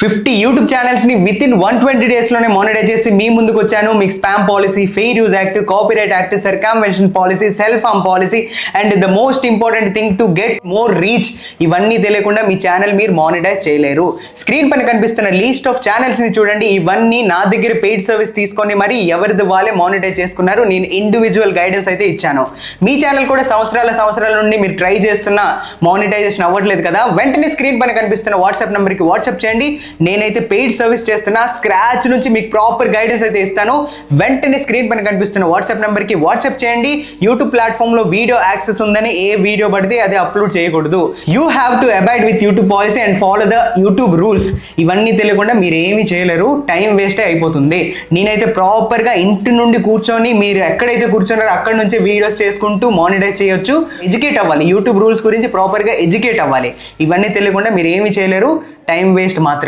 50 YouTube channels ని within 120 days లోనే monetise చేసి మీ ముందుకు వచ్చాను. మీకు spam policy, fair use act, copyright act, circumvention policy, self harm policy and the most important thing to get more reach. ఇవన్నీ తెలియకుండా మీ ఛానల్ మీరు మానిటైజ్ చేయలేరు. స్క్రీన్ పైన కనిపిస్తున్న లీస్ట్ ఆఫ్ ఛానల్స్ ని చూడండి. ఇవన్నీ నా దగ్గర పెయిడ్ సర్వీస్ తీసుకొని మరి ఎవరిది వాళ్ళే మానిటైజ్ చేసుకున్నారు. నేను ఇండివిజువల్ గైడెన్స్ అయితే ఇచ్చాను. మీ ఛానల్ కూడా సంవత్సరాల నుండి మీరు ట్రై చేస్తున్న మానిటైజేషన్ అవ్వట్లేదు కదా, వెంటనే స్క్రీన్ పైన కనిపిస్తున్న వాట్సాప్ నెంబర్కి వాట్సాప్ చేయండి. నేనైతే పెయిడ్ సర్వీస్ చేస్తున్నా, స్క్రాచ్ నుంచి మీకు ప్రాపర్ గైడెన్స్ అయితే ఇస్తాను. వెంటనే స్క్రీన్ పైన కనిపిస్తున్న వాట్సాప్ నెంబర్కి వాట్సాప్ చేయండి. యూట్యూబ్ ప్లాట్ఫామ్లో వీడియో యాక్సెస్ ఉందని ఏ వీడియో పడితే అది అప్లోడ్ చేయకూడదు. You have to abide with YouTube policy and follow the YouTube rules. ఇవన్నీ తెలియకుండా మీరు ఏమీ చేయలేరు, టైం వేస్టే అయిపోతుంది. నేనైతే ప్రాపర్గా ఇంటి నుండి కూర్చొని మీరు ఎక్కడైతే కూర్చున్నారో అక్కడ నుంచి వీడియోస్ చేసుకుంటూ మానిటైజ్ చేయొచ్చు. ఎడ్యుకేట్ అవ్వాలి, యూట్యూబ్ రూల్స్ గురించి ప్రాపర్గా ఎడ్యుకేట్ అవ్వాలి. ఇవన్నీ తెలియకుండా మీరు ఏమీ చేయలేరు, టైం వేస్ట్ మాత్రమే.